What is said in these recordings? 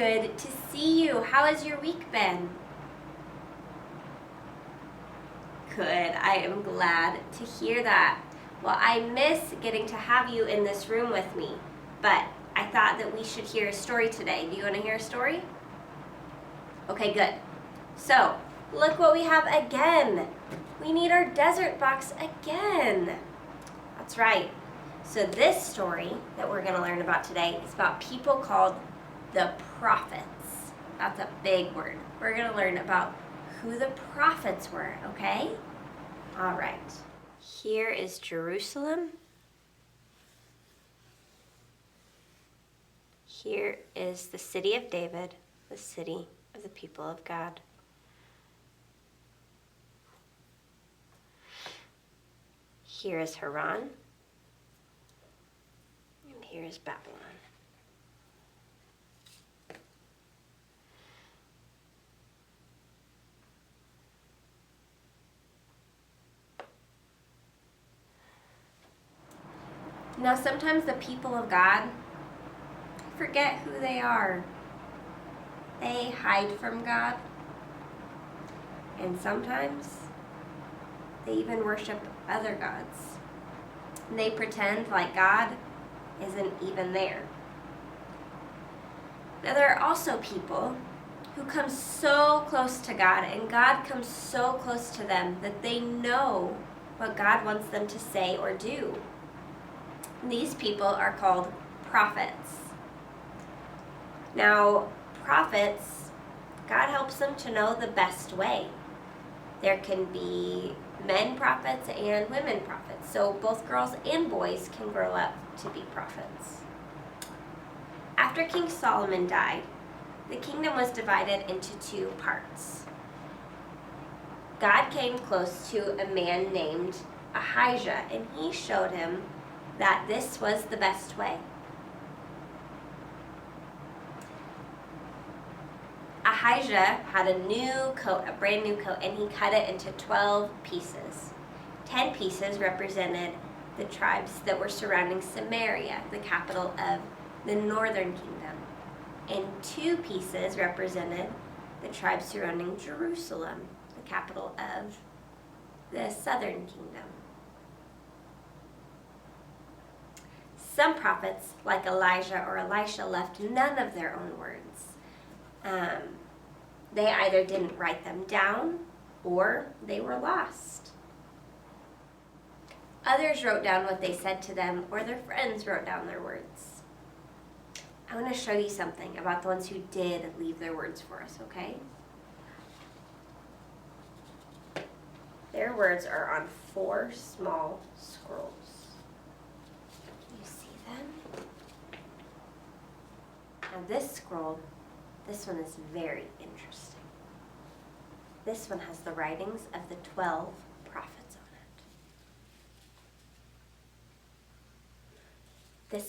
good to see you. How has your week been? Good. I am glad to hear that. Well, I miss getting to have you in this room with me, but I thought that we should hear a story today. Do you want to hear a story? Okay, good. So, look what we have again. We need our desert box again. That's right. So this story that we're going to learn about today is about people called the prophets. That's a big word. We're going to learn about who the prophets were, okay? All right. Here is Jerusalem. Here is the city of David, the city of the people of God. Here is Haran. And here is Babylon. Now, sometimes the people of God forget who they are. They hide from God. And sometimes they even worship other gods. And they pretend like God isn't even there. Now, there are also people who come so close to God, and God comes so close to them that they know what God wants them to say or do. These people are called prophets. Now, prophets, God helps them to know the best way. There can be men prophets and women prophets, so both girls and boys can grow up to be prophets. After King Solomon died, the kingdom was divided into two parts. God came close to a man named Ahijah, and he showed him that this was the best way. Ahijah had a new coat, a brand new coat, and he cut it into 12 pieces. 10 pieces represented the tribes that were surrounding Samaria, the capital of the northern kingdom. And 2 pieces represented the tribes surrounding Jerusalem, the capital of the southern kingdom. Some prophets, like Elijah or Elisha, left none of their own words. They either didn't write them down or they were lost. Others wrote down what they said to them, or their friends wrote down their words. I want to show you something about the ones who did leave their words for us, okay? Their words are on 4 small scrolls. Now this scroll, this one is very interesting. This one has the writings of the 12 prophets on it.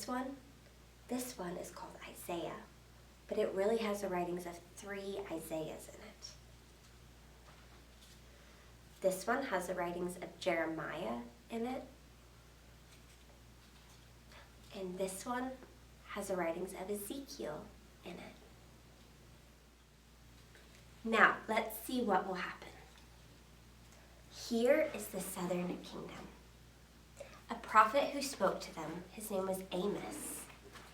This one is called Isaiah, but it really has the writings of 3 Isaiahs in it. This one has the writings of Jeremiah in it. And this one has the writings of Ezekiel in it. Now, let's see what will happen. Here is the southern kingdom. A prophet who spoke to them, his name was Amos.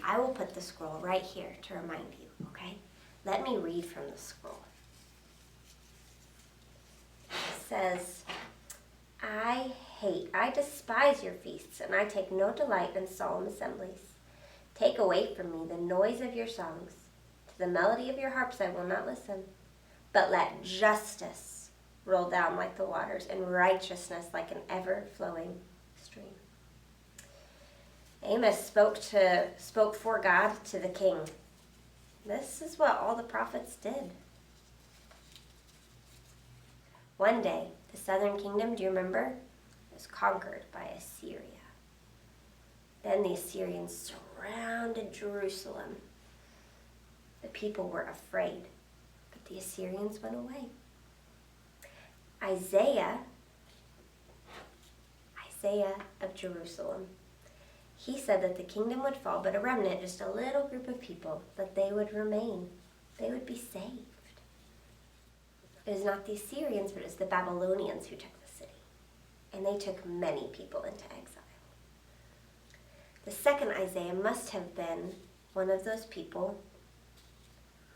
I will put the scroll right here to remind you, okay? Let me read from the scroll. It says, I despise your feasts, and I take no delight in solemn assemblies. Take away from me the noise of your songs. To the melody of your harps I will not listen. But let justice roll down like the waters, and righteousness like an ever-flowing stream. Amos spoke for God to the king. This is what all the prophets did. One day, the southern kingdom, do you remember, was conquered by Assyria. Then the Assyrians surrounded Jerusalem. The people were afraid, but the Assyrians went away. Isaiah of Jerusalem, he said that the kingdom would fall, but a remnant, just a little group of people, that they would remain. they would be saved. It was not the Assyrians, but it was the Babylonians who took the city. And they took many people into exile. The second Isaiah must have been one of those people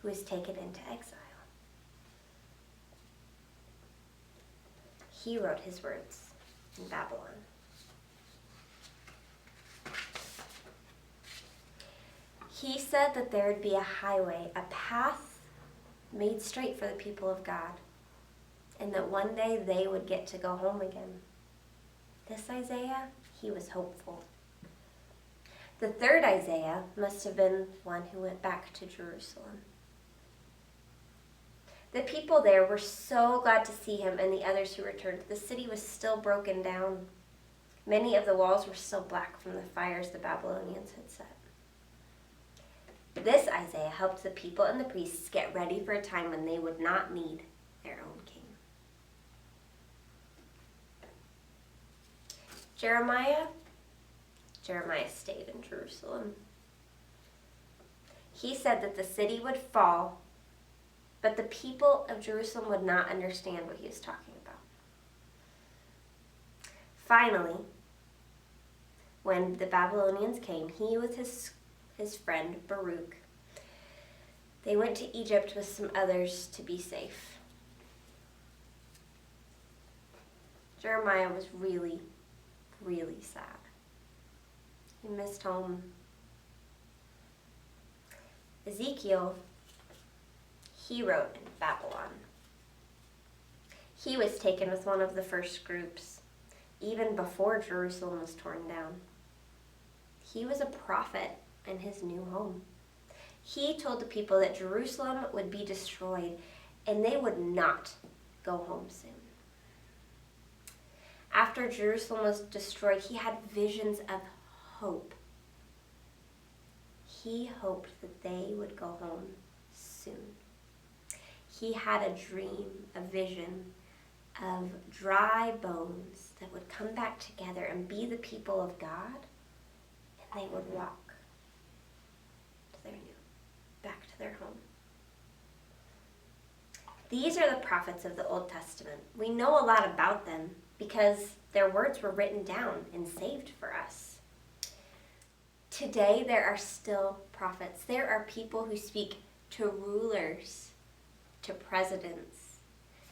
who was taken into exile. He wrote his words in Babylon. He said that there would be a highway, a path made straight for the people of God, and that one day they would get to go home again. This Isaiah, he was hopeful. The third Isaiah must have been one who went back to Jerusalem. The people there were so glad to see him and the others who returned. The city was still broken down. Many of the walls were still black from the fires the Babylonians had set. This Isaiah helped the people and the priests get ready for a time when they would not need their own king. Jeremiah stayed in Jerusalem. He said that the city would fall, but the people of Jerusalem would not understand what he was talking about. Finally, when the Babylonians came, he with his friend Baruch, they went to Egypt with some others to be safe. Jeremiah was really, really sad. He missed home. Ezekiel, he wrote in Babylon. He was taken with one of the first groups, even before Jerusalem was torn down. He was a prophet in his new home. He told the people that Jerusalem would be destroyed and they would not go home soon. After Jerusalem was destroyed, he had visions of hope. He hoped that they would go home soon. He had a dream, a vision of dry bones that would come back together and be the people of God, and they would walk back to their home. These are the prophets of the Old Testament. We know a lot about them because their words were written down and saved for us. Today, there are still prophets. There are people who speak to rulers, to presidents,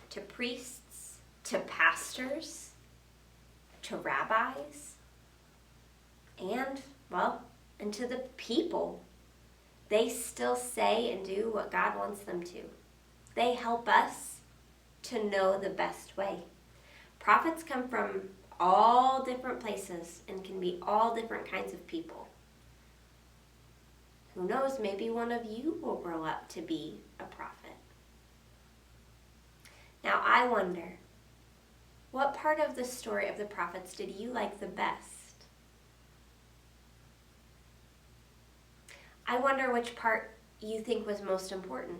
to priests, to pastors, to rabbis, and to the people. They still say and do what God wants them to. They help us to know the best way. Prophets come from all different places and can be all different kinds of people. Who knows, maybe one of you will grow up to be a prophet. Now I wonder, what part of the story of the prophets did you like the best? I wonder which part you think was most important.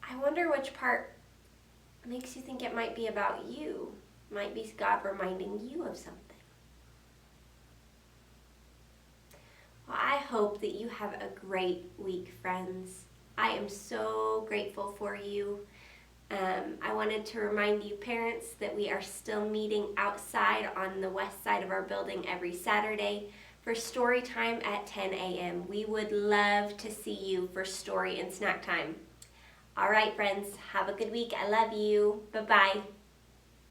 I wonder which part makes you think it might be about you, might be God reminding you of something. Well, I hope that you have a great week, friends. I am so grateful for you. I wanted to remind you parents that we are still meeting outside on the west side of our building every Saturday for story time at 10 a.m. We would love to see you for story and snack time. All right, friends, have a good week. I love you. Bye-bye.